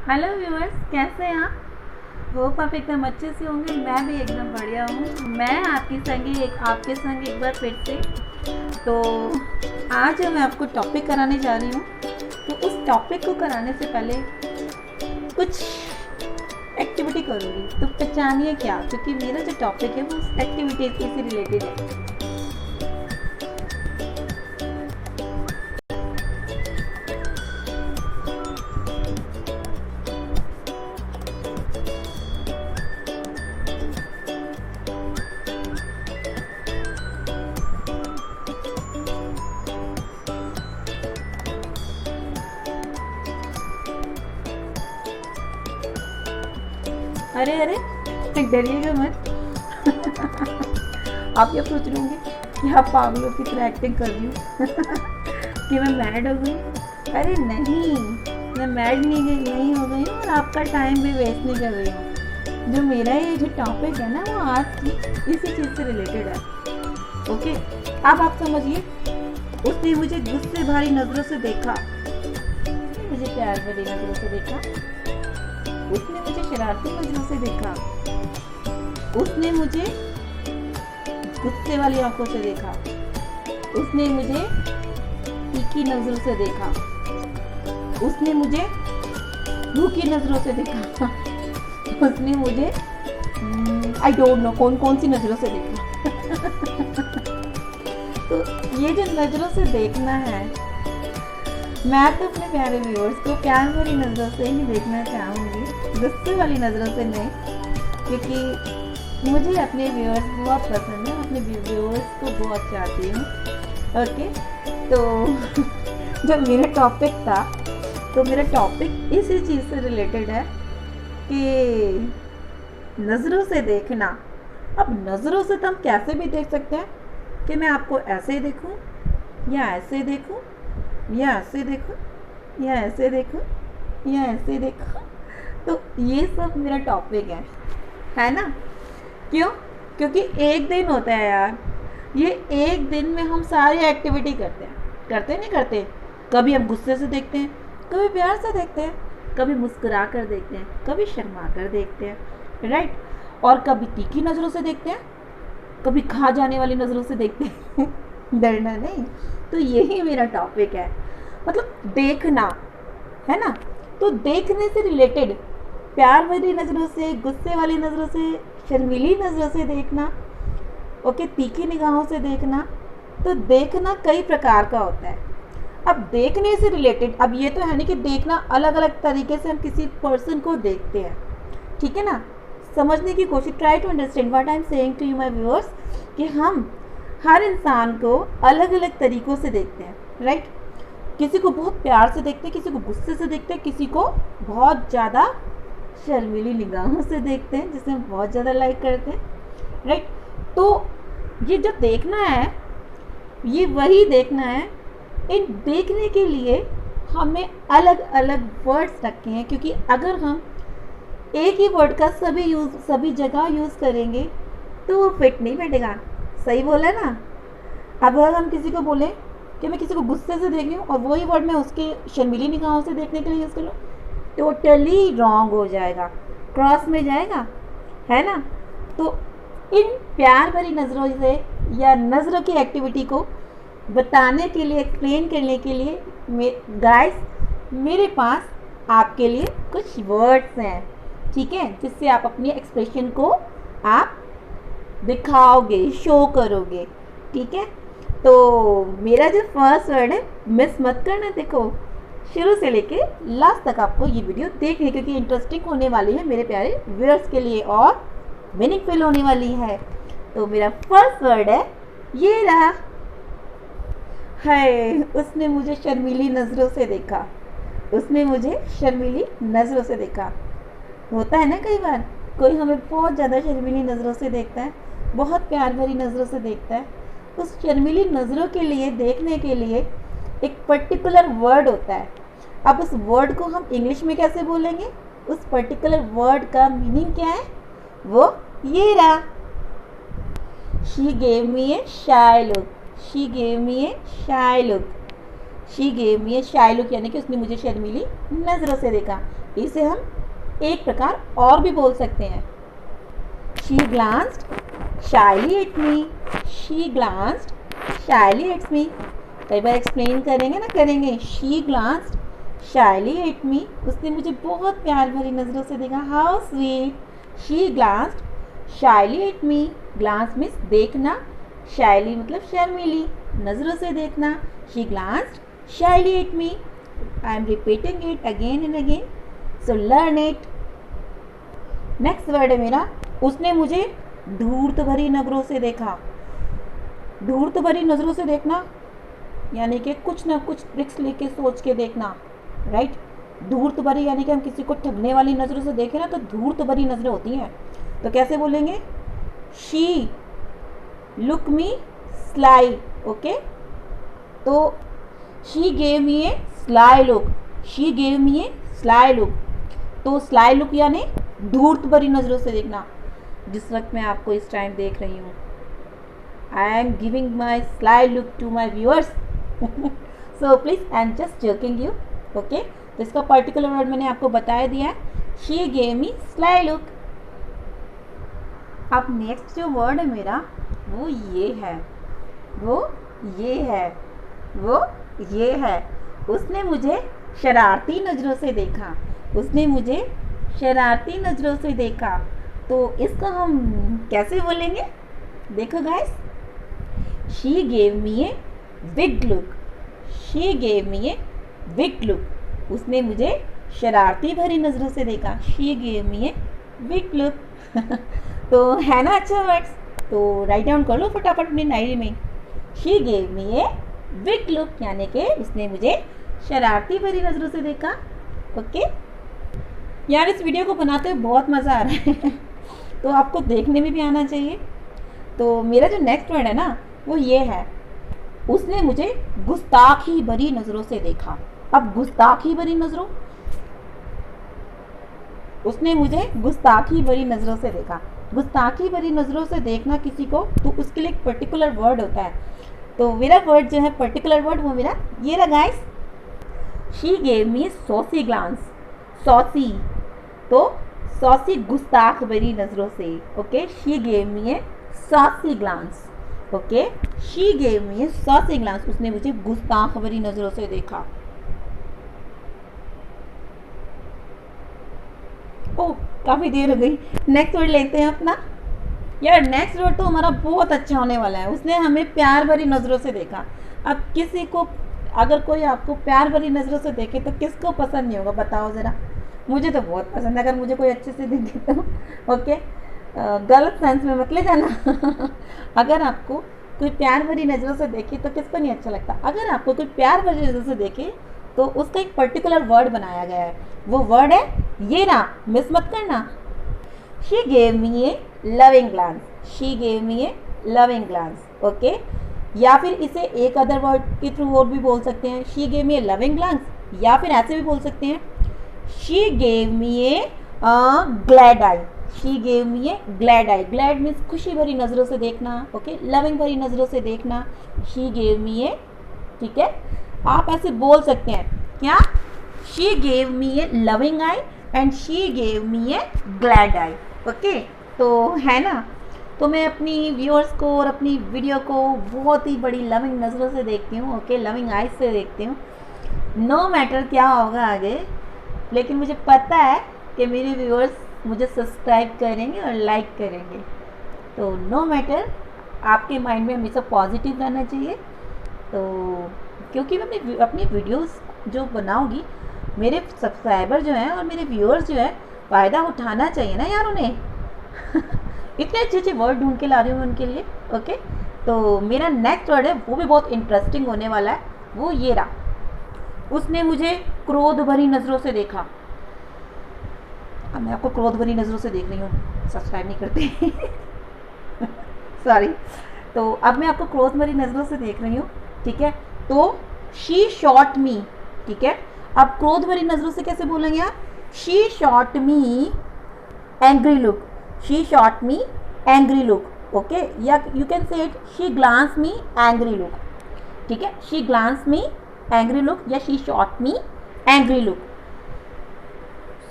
Hello viewers, कैसे हैं आप? होप आप एकदम अच्छे से होंगे। मैं भी एकदम बढ़िया हूँ। मैं आपके संग एक बार फिर से। तो आज मैं आपको टॉपिक कराने जा रही हूँ। तो उस टॉपिक को कराने से पहले कुछ एक्टिविटी करूँगी, तो पहचानिए क्या, क्योंकि मेरा जो टॉपिक है वो उस एक्टिविटी से रिलेटेड है। अरे अरे, डरिएगा मत। आप क्या सोच रहे होंगे कि आप पागलों की तरह एक्टिंग कर रही हूँ कि मैं मैरिड हो गई। अरे नहीं, मैं मैरिड नहीं हो गई हूँ और आपका टाइम भी वेस्ट नहीं कर रही हूँ। जो मेरा ये जो टॉपिक है ना, वो आज की इसी चीज़ से रिलेटेड है। ओके, अब आप समझिए। उसने मुझे गुस्से भरी नज़रों से देखा, मुझे प्यार भरी नज़रों से देखा, उसने मुझे शरारती नज़रों से देखा, उसने मुझे गुस्से वाली आंखों से देखा, उसने मुझे तीखी नजरों से देखा, उसने मुझे भूखी नजरों से देखा, उसने मुझे आई डोंट नो कौन कौन सी नजरों से देखा। तो ये जो नजरों से देखना है, मैं तो अपने प्यारे व्यूअर्स को प्यार भरी नजरों से ही देखना चाहूँगी, गुस्से वाली नजरों से नहीं, क्योंकि मुझे अपने व्यूअर्स बहुत पसंद है, अपने व्यूअर्स को बहुत चाहती हूँ। ओके, तो जब मेरा टॉपिक था, तो मेरा टॉपिक इसी चीज़ से रिलेटेड है कि नज़रों से देखना। अब नज़रों से तो हम कैसे भी देख सकते हैं कि मैं आपको ऐसे देखूं या ऐसे देखूं या ऐसे देखूं या ऐसे देखूं या ऐसे देखूं। तो ये सब मेरा टॉपिक है ना? क्यों? क्योंकि एक दिन होता है यार, ये एक दिन में हम सारी एक्टिविटी करते नहीं करते। कभी हम गुस्से से देखते हैं, कभी प्यार से देखते हैं, कभी मुस्कुरा कर देखते हैं, कभी शर्मा कर देखते हैं, राइट? और कभी तीखी नज़रों से देखते हैं, कभी खा जाने वाली नज़रों से देखते हैं। डरना नहीं। तो यही मेरा टॉपिक है, मतलब देखना, है ना? तो देखने से रिलेटेड प्यार भरी नज़रों से, गुस्से वाली नज़रों से, शर्मीली नज़रों से देखना, ओके, तीखी निगाहों से देखना। तो देखना कई प्रकार का होता है। अब देखने से रिलेटेड, अब ये तो है नहीं कि देखना अलग अलग तरीके से हम किसी पर्सन को देखते हैं, ठीक है ना? समझने की कोशिश, try to understand what I am saying to you my viewers, कि हम हर इंसान को अलग अलग तरीक़ों से देखते हैं, राइट? किसी को बहुत प्यार से देखते हैं, किसी को गुस्से से देखते हैं, किसी को बहुत ज़्यादा शर्मीली निगाहों से देखते हैं, जिसे हम बहुत ज़्यादा लाइक करते हैं, राइट? तो ये जो देखना है, ये वही देखना है। इन देखने के लिए हमें अलग अलग वर्ड्स रखे हैं, क्योंकि अगर हम एक ही वर्ड का सभी जगह यूज़ करेंगे तो वो फिट नहीं बैठेगा। सही बोला ना? अब अगर हम किसी को बोलें कि मैं किसी को गुस्से से देख रही हूँ और वही वर्ड मैं उसके शर्मीली निगाहों से देखने के लिए यूज़ कर लूँ, टोटली रॉन्ग हो जाएगा, क्रॉस में जाएगा, है ना? तो इन प्यार भरी नज़रों से या नज़रों की एक्टिविटी को बताने के लिए, एक्सप्लेन करने के लिए गाइस, मेरे पास आपके लिए कुछ वर्ड्स हैं, ठीक है, जिससे आप अपनी एक्सप्रेशन को आप दिखाओगे, शो करोगे, ठीक है? तो मेरा जो फर्स्ट वर्ड है, मिस मत करना। देखो, शुरू से लेके लास्ट तक आपको ये वीडियो देखनी, क्योंकि इंटरेस्टिंग होने वाली है मेरे प्यारे व्यूअर्स के लिए और मीनिंगफुल होने वाली है। तो मेरा फर्स्ट वर्ड है, ये रहा। हाय, उसने मुझे शर्मीली नज़रों से देखा, उसने मुझे शर्मीली नज़रों से देखा। होता है ना, कई बार कोई हमें बहुत ज़्यादा शर्मीली नज़रों से देखता है, बहुत प्यार भरी नज़रों से देखता है। उस शर्मीली नज़रों के लिए, देखने के लिए एक पर्टिकुलर वर्ड होता है। अब उस वर्ड को हम इंग्लिश में कैसे बोलेंगे? उस पर्टिकुलर वर्ड का मीनिंग क्या है? वो ये रहा। She gave me a shy look. She gave me a shy look. She gave me a shy look, यानी कि उसने मुझे शर्मीली नज़रों से देखा। इसे हम एक प्रकार और भी बोल सकते हैं, she glanced shyly at me, she glanced shyly at me. कई बार एक्सप्लेन करेंगे ना, करेंगे, she glanced shyly at me, उसने मुझे बहुत प्यार भरी नज़रों से देखा। How sweet. She glanced shyly at me, glance means देखना, शाइली मतलब शर्मीली, नज़रों से देखना। She glanced shyly at me. I am repeating it again and again, so learn it. Next word है मेरा, उसने मुझे धूर्त भरी नज़रों से देखा। धूर्त भरी नज़रों से देखना यानी कि कुछ ना कुछ ट्रिक्स लेके सोच के देखना, राइट। धूर्त भरी यानी कि हम किसी को ठगने वाली नज़रों से देखें ना तो धूर्त भरी नज़रें होती हैं। तो कैसे बोलेंगे, she look me sly, okay. तो she gave me a sly look, she gave me a sly look. तो स्लाई लुक यानी धूर्त भरी नज़रों से देखना। जिस वक्त मैं आपको इस टाइम देख रही हूँ, I am giving my sly look to my viewers, so please I am just joking you, okay. तो इसका पर्टिकुलर वर्ड मैंने आपको बता दिया है, she gave me sly look. अब नेक्स्ट जो वर्ड है मेरा वो ये है, वो ये है, वो ये है। उसने मुझे शरारती नज़रों से देखा, उसने मुझे शरारती नज़रों से देखा। तो इसको हम कैसे बोलेंगे, देखो guys, she gave me a big look, she gave me a big look. उसने मुझे शरारती भरी नज़रों से देखा, she gave me a big look. तो है ना अच्छा वर्ड्स, तो राइट डाउन कर लो फटाफट अपनी डायरी में। She gave me a big look यानी कि उसने मुझे शरारती भरी नज़रों से देखा, ओके। यार इस वीडियो को बनाते हुए बहुत मज़ा आ रहा है तो आपको देखने में भी आना चाहिए। तो मेरा जो नेक्स्ट वर्ड है ना वो ये है, उसने मुझे गुस्ताखी भरी नज़रों से देखा। अब गुस्ताखी भरी नज़रों, उसने मुझे गुस्ताखी भरी नज़रों से देखा। गुस्ताखी भरी नज़रों से देखना किसी को, तो उसके लिए एक पर्टिकुलर वर्ड होता है। तो मेरा वर्ड जो है पर्टिकुलर वर्ड वो मेरा ये रहा guys, she gave me saucy glance. Saucy तो सॉसी गुस्ताख भरी नज़रों से, okay. She gave me a saucy glance, okay. She gave me a saucy glance, उसने मुझे गुस्ताख भरी नज़रों से देखा। ओह काफ़ी देर हो गई, नेक्स्ट वर्ड लेते हैं अपना। यार नेक्स्ट वर्ड तो हमारा बहुत अच्छा होने वाला है, उसने हमें प्यार भरी नज़रों से देखा। अब किसी को अगर कोई आपको प्यार भरी नज़रों से देखे तो किसको पसंद नहीं होगा, बताओ ज़रा। मुझे तो बहुत पसंद है, अगर मुझे कोई अच्छे से देखे तो, ओके। गलत सेंस में मत ले जाना अगर आपको कोई प्यार भरी नज़रों से देखे तो किसको नहीं अच्छा लगता। अगर आपको कोई प्यार भरी नज़रों से देखे तो उसका एक पर्टिकुलर वर्ड बनाया गया है, वो वर्ड है ये ना, मिस मत करना। She gave me a loving glance, she gave me a loving glance, okay. या फिर इसे एक अदर वर्ड के थ्रू और भी बोल सकते हैं, she gave me a loving glance, या फिर ऐसे भी बोल सकते हैं, she gave me a glad eye, she gave me a glad eye. Glad means खुशी भरी नज़रों से देखना, ओके। लविंग भरी नज़रों से देखना, शी गेव मी ए, ठीक है। आप ऐसे बोल सकते हैं क्या, she gave me a loving I and she gave me a glad I, okay. तो है ना, तो मैं अपनी व्यूअर्स को और अपनी वीडियो को बहुत ही बड़ी लविंग नज़रों से देखती हूँ, ओके, लविंग आइज से देखती हूँ। नो मैटर क्या होगा आगे, लेकिन मुझे पता है कि मेरे व्यूअर्स मुझे सब्सक्राइब करेंगे और लाइक करेंगे। तो नो मैटर, आपके माइंड में हमेशा पॉजिटिव रहना चाहिए। तो क्योंकि मैं अपनी वीडियोस जो बनाऊंगी, मेरे सब्सक्राइबर जो हैं और मेरे व्यूअर्स जो हैं फ़ायदा उठाना चाहिए ना यार उन्हें इतने अच्छे अच्छे वर्ड ढूंढ के ला रही हूँ उनके लिए, ओके। तो मेरा नेक्स्ट वर्ड है वो भी बहुत इंटरेस्टिंग होने वाला है, वो ये रहा, उसने मुझे क्रोध भरी नज़रों से देखा। अब मैं आपको क्रोध भरी नज़रों से देख रही हूँ, सब्सक्राइब नहीं करते सॉरी। तो अब मैं आपको क्रोध भरी नज़रों से देख रही हूँ, ठीक है। तो शी शॉट मी, ठीक है। अब क्रोध भरी नज़रों से कैसे बोलेंगे आप, she shot me angry look, she shot me angry look, okay. या you can say it, she glance me angry look, ठीक है। She glance me angry look या she shot me angry look.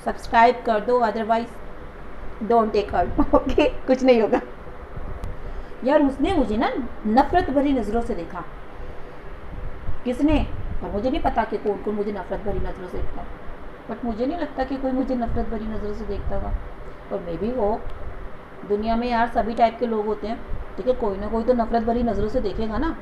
Subscribe कर दो, otherwise don't take hurt. Okay, कुछ नहीं होगा। यार उसने मुझे ना नफरत भरी नज़रों से देखा। किसने? और मुझे नहीं पता कि कौन कौन मुझे नफरत भरी नज़रों से देखता, बट मुझे नहीं लगता कि कोई मुझे नफरत भरी नज़रों से देखता होगा। और मे बी वो, दुनिया में यार सभी टाइप के लोग होते हैं, ठीक है, कोई ना कोई तो नफरत भरी नज़रों से देखेगा ना,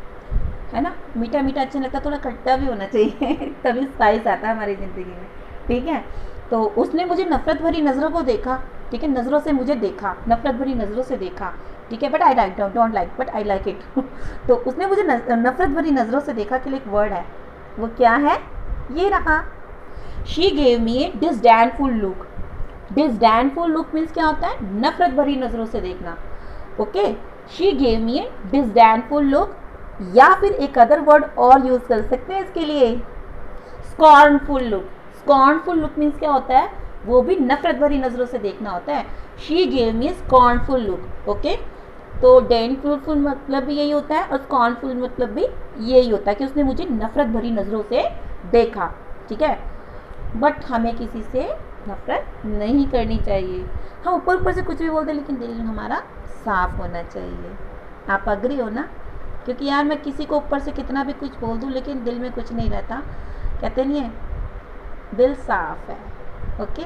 है ना। मीठा मीठा अच्छा लगता, थोड़ा खट्टा भी होना चाहिए तभी स्पाइस आता है हमारी ज़िंदगी में, ठीक है। तो उसने मुझे नफरत भरी नज़रों को देखा, ठीक है, नज़रों से मुझे देखा, नफरत भरी नज़रों से देखा, ठीक है, but I like don't like but I like it. तो उसने मुझे नफरत भरी नज़रों से देखा के लिए एक वर्ड है, वो क्या है? ये रहा। She gave me a disdainful look. Disdainful look means क्या होता है? नफरत भरी नज़रों से देखना। Okay, she gave me a disdainful look, या फिर एक अदर वर्ड और यूज़ कर सकते हैं इसके लिए, scornful look. Scornful look means क्या होता है? वो भी नफरत भरी नज़रों से देखना होता है। She gave me scornful look. Okay, तो डिसडैनफुल मतलब भी यही होता है और स्कॉर्नफुल मतलब भी यही होता है कि उसने मुझे नफरत भरी नज़रों से देखा, ठीक है। बट हमें किसी से नफरत नहीं करनी चाहिए। हाँ, ऊपर ऊपर से कुछ भी बोल दे, लेकिन दिल हमारा साफ होना चाहिए। आप अग्री हो ना? क्योंकि यार मैं किसी को ऊपर से कितना भी कुछ बोल दूँ, लेकिन दिल में कुछ नहीं रहता, कहते नहीं है दिल साफ है। ओके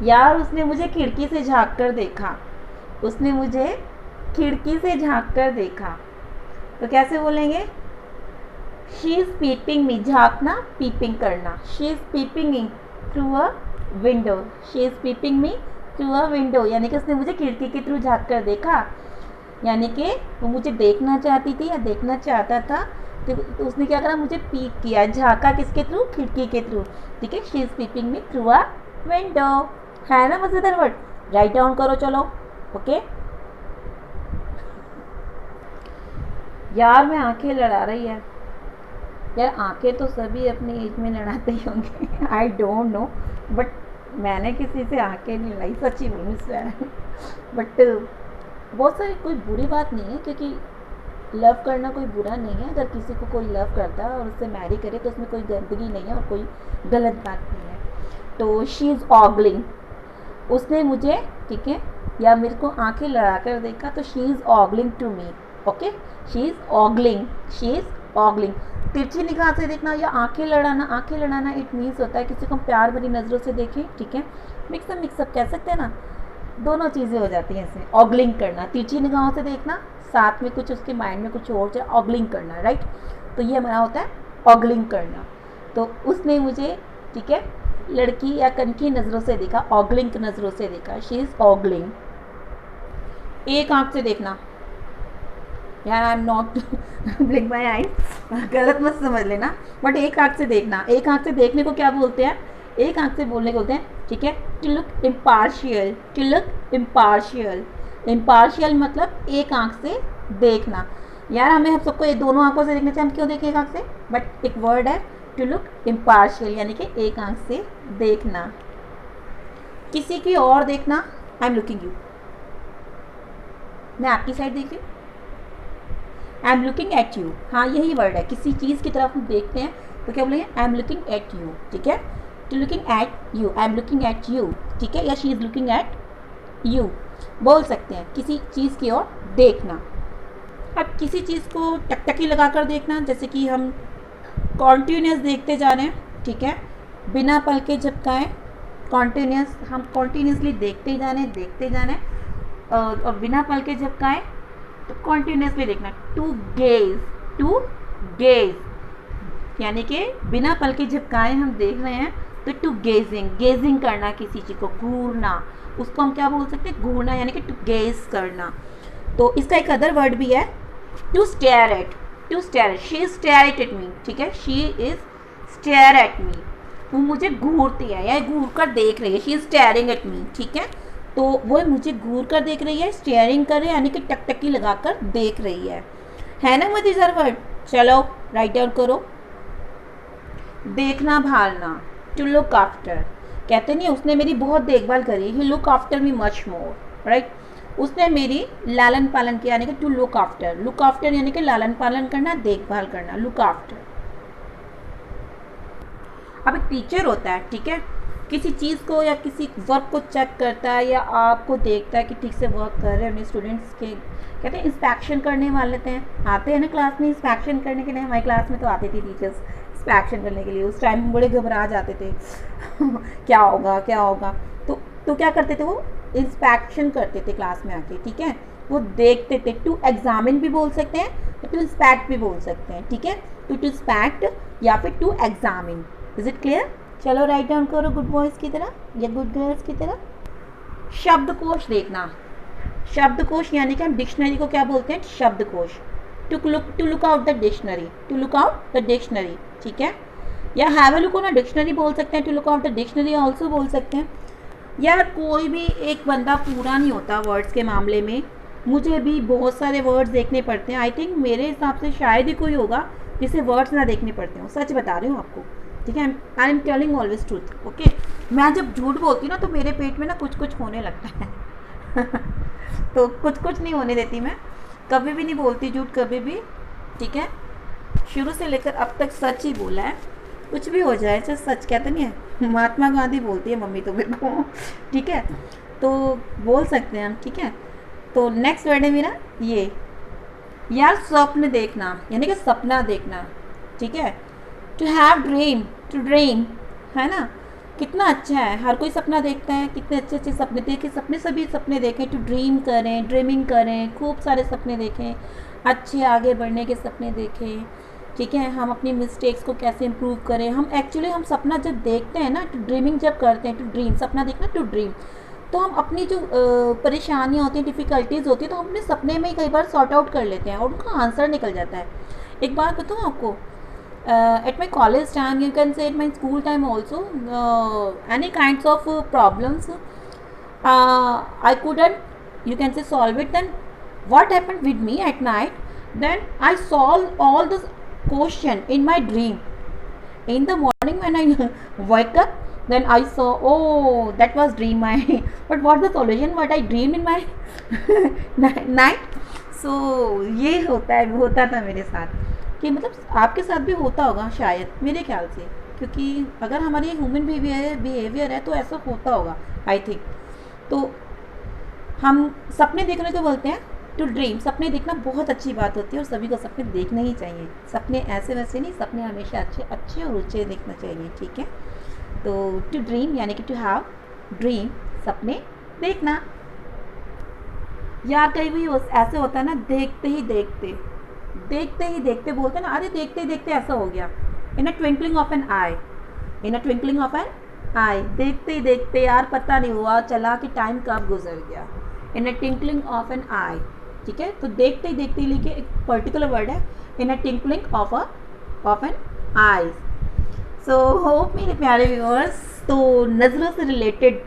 यार, उसने मुझे खिड़की से झाँक कर देखा। उसने मुझे खिड़की से झाँक कर देखा, तो कैसे बोलेंगे? She is peeping me. झाँकना, पीपिंग करना। She is peeping me through a window. She is peeping me through a window, यानी कि उसने मुझे खिड़की के थ्रू झाँक कर देखा, यानी कि वो मुझे देखना चाहती थी या देखना चाहता था, तो उसने क्या करा? मुझे पीक किया, झाँका किसके थ्रू? खिड़की के थ्रू, ठीक है। She is peeping me through a window, है ना मज़ेदार वर्ड? राइट डाउन करो, चलो। ओके यार, मैं आंखें लड़ा रही है। यार आंखें तो सभी अपनी एज में लड़ाते ही होंगे, आई डोंट नो, बट मैंने किसी से आंखें नहीं लड़ाई, सच्ची बोलूँ इससे। बट बहुत सारी कोई बुरी बात नहीं है, क्योंकि लव करना कोई बुरा नहीं है। अगर किसी को कोई लव करता है और उससे मैरी करे तो उसमें कोई गंदगी नहीं है और कोई गलत बात नहीं है। तो शी इज़ ऑगलिंग, उसने मुझे, ठीक है, या मेरे को आंखें लड़ा कर देखा, तो she is ogling to me. Okay, she is ogling, she is ogling. तिरछी निगाह से देखना या आंखें लड़ाना, आंखें लड़ाना इट मीन्स होता है किसी को प्यार भरी नज़रों से देखें, ठीक है। मिक्सअप कह सकते हैं ना, दोनों चीज़ें हो जाती हैं इसमें। ऑगलिंग करना, तिरछी निगाहों से देखना, साथ में कुछ उसके माइंड में कुछ और जाए, ऑगलिंग करना, राइट। तो ये हमारा होता है ऑगलिंग करना। तो उसने मुझे, ठीक है, लड़की या कनखी नज़रों से देखा, ऑगलिंग नज़रों से देखा। She is ogling. एक आंख से देखना, यार I am not blink my eye, गलत मत समझ लेना, बट एक आंख से देखना। एक आंख से देखने को क्या बोलते हैं? एक आंख से बोलने को बोलते हैं, ठीक है, to look impartial. To look impartial, impartial मतलब एक आंख से देखना। यार हमें हम सबको ये दोनों आंखों से देखना चाहिए, हम क्यों देखें एक आंख से? बट एक वर्ड है टू लुक इम्पार्शियल, यानी कि एक आंख से देखना। किसी की और देखना, आई एम लुकिंग यू, मैं आपकी साइड देख रही हूँ, I am looking at you. हाँ, यही वर्ड है। किसी चीज़ की तरफ हम देखते हैं तो क्या बोलेंगे? I am looking at you, ठीक है। To looking at you, I am looking at you, ठीक है, या she is looking at you बोल सकते हैं। किसी चीज़ की ओर देखना। अब किसी चीज़ को टकटकी लगाकर देखना, जैसे कि हम कॉन्टीन्यूस देखते जा रहे हैं, ठीक है, बिना पलके झपकाए, कॉन्टीन्यूस, हम कॉन्टीन्यूसली देखते जा रहे हैं, और बिना पलके झपकाए, तो कॉन्टीन्यूसली देखना। टू गेज, टू गेज, यानी कि बिना पलके झपकाए हम देख रहे हैं, तो टू गेजिंग, गेजिंग करना, किसी चीज़ को घूरना, उसको हम क्या बोल सकते हैं? घूरना, यानी कि टू गेज करना। तो इसका एक अदर वर्ड भी है, to stare at. To stare, she is stare at me, ठीक है, she is stare at me, वो मुझे घूरती है या घूर कर देख रही है। She is staring at me, ठीक है, तो वो मुझे घूर कर देख रही है, स्टेयरिंग कर रही है, यानी कि टकटकी लगाकर देख रही है ना मजेदार वर्ड? चलो राइट डाउन करो। देखना भालना, टू लुक आफ्टर, कहते नहीं उसने मेरी बहुत देखभाल करी, he look after me much more, right. उसने मेरी लालन पालन किया, यानी कि to look after. Look after यानी कि लालन पालन करना, देखभाल करना, लुक आफ्टर। अब एक टीचर होता है, ठीक है, किसी चीज़ को या किसी वर्क को चेक करता है या आपको देखता है कि ठीक से वर्क कर रहे हैं, उन्हें स्टूडेंट्स के कहते हैं इंस्पेक्शन करने वाले आते हैं ना क्लास में इंस्पेक्शन करने के लिए। हमारी क्लास में तो आते थे टीचर्स इंस्पेक्शन करने के लिए, उस टाइम बड़े घबरा जाते थे क्या होगा क्या होगा। तो क्या करते थे, वो इंस्पेक्शन करते थे क्लास में आके, ठीक है, वो देखते थे। टू एग्जामिन भी बोल सकते हैं, टू इंस्पेक्ट भी बोल सकते हैं, ठीक है, टू इंस्पेक्ट या फिर to examine. Is it clear? चलो राइट डाउन करो गुड बॉयज़ की तरह या गुड गर्ल्स की तरह। शब्दकोश देखना, शब्दकोश यानी कि हम डिक्शनरी को क्या बोलते हैं, शब्दकोश। To look out the dictionary, to look out the dictionary, ठीक है, या have a look on a dictionary बोल सकते हैं, to look out the dictionary also बोल सकते हैं। यार कोई भी एक बंदा पूरा नहीं होता वर्ड्स के मामले में, मुझे भी बहुत सारे वर्ड्स देखने पड़ते हैं। आई थिंक मेरे हिसाब से शायद ही कोई होगा जिसे वर्ड्स ना देखने पड़ते हो, सच बता रही हूँ आपको, ठीक है। I am telling always truth, okay. मैं जब झूठ बोलती हूँ ना तो मेरे पेट में ना कुछ कुछ होने लगता है तो कुछ कुछ नहीं होने देती मैं, कभी भी नहीं बोलती झूठ कभी भी, ठीक है। शुरू से लेकर अब तक सच ही बोला है, कुछ भी हो जाए चाहे सच, कहते नहीं है महात्मा गांधी बोलती है मम्मी तो मेरे को, ठीक है, तो बोल सकते हैं हम, ठीक है। तो नेक्स्ट वर्ड है मेरा ये, यार स्वप्न देखना यानी कि सपना देखना, ठीक है। To have dream, to dream, है ना, कितना अच्छा है, हर कोई सपना देखता है, कितने अच्छे अच्छे सपने देखें, सपने सभी सपने देखें, टू ड्रीम करें, ड्रीमिंग करें, खूब सारे सपने देखें, अच्छे आगे बढ़ने के सपने देखें, ठीक है। हम अपनी मिस्टेक्स को कैसे इम्प्रूव करें, हम एक्चुअली हम सपना जब देखते हैं ना, टू ड्रीमिंग जब करते हैं, टू ड्रीम सपना देखना, टू ड्रीम, तो हम अपनी जो परेशानियाँ होती हैं, डिफ़िकल्टीज़ होती है, तो हम अपने सपने में ही कई बार सॉर्ट आउट कर लेते हैं और उनका आंसर निकल जाता है। एक बात बताऊँ आपको, at my college time, you can say at my school time also, any kinds of problems I couldn't, you can say, solve it. Then what happened with me at night, then I solved all the question in my dream. In the morning when I wake up, then I saw, oh, that was dream my but what the solution what I dreamed in my night. So ये होता था मेरे साथ, कि मतलब आपके साथ भी होता होगा शायद, मेरे ख्याल से, क्योंकि अगर हमारी ह्यूमन बिहेवियर है तो ऐसा होता होगा आई थिंक। तो हम सपने देखने को बोलते हैं टू ड्रीम, सपने देखना बहुत अच्छी बात होती है और सभी को सपने देखने ही चाहिए। सपने ऐसे वैसे नहीं, सपने हमेशा अच्छे अच्छे और ऊँचे देखना चाहिए, ठीक है। तो टू ड्रीम यानी कि टू हैव ड्रीम, सपने देखना। यार कहीं भी ऐसे होता है ना, देखते ही देखते बोलते हैं ना, अरे देखते ही देखते ऐसा हो गया, in a twinkling of an eye, in a twinkling of an eye, देखते ही देखते यार पता नहीं हुआ चला कि टाइम कब गुजर गया, in a twinkling of an आई, ठीक है। तो देखते ही देखते लिखे एक पर्टिकुलर वर्ड है, in a twinkling of an eye. So hope मेरे प्यारे व्यूअर्स, तो नज़रों से रिलेटेड,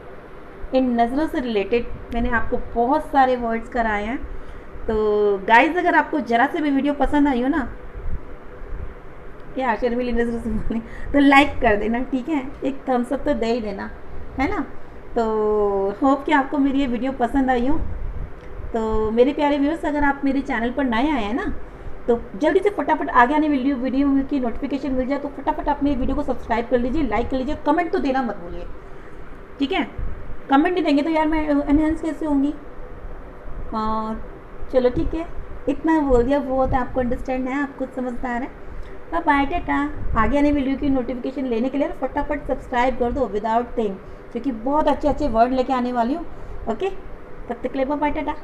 इन नज़रों से रिलेटेड मैंने आपको बहुत सारे वर्ड्स कराए हैं। तो गाइज अगर आपको ज़रा से भी वीडियो पसंद आई हो ना, या शर्मीली नज़रों से बोलें तो लाइक कर देना, ठीक है, एक थम्स अप तो दे ही देना, है ना। तो होप कि आपको मेरी ये वीडियो पसंद आई हो। तो मेरे प्यारे व्यूअर्स, अगर आप मेरे चैनल पर नए आए हैं ना, तो जल्दी से फटाफट आगे आने वीडियो की नोटिफिकेशन मिल जाए तो फटाफट आप मेरी वीडियो को सब्सक्राइब कर लीजिए, लाइक कर लीजिए, कमेंट तो देना मत भूलिए, ठीक है। कमेंट नहीं देंगे तो यार मैं एनहेंस कैसे होंगी। और चलो ठीक है, इतना बोल दिया बहुत है, आपको अंडरस्टैंड है, आपको समझदार है। तो बाय टाटा। आगे आने वीडियो की नोटिफिकेशन लेने के लिए फटाफट सब्सक्राइब कर दो विदाउट थिंग, क्योंकि बहुत अच्छे अच्छे वर्ड लेके आने वाली हूँ, ओके। तब तक के लिए बाय टाटा।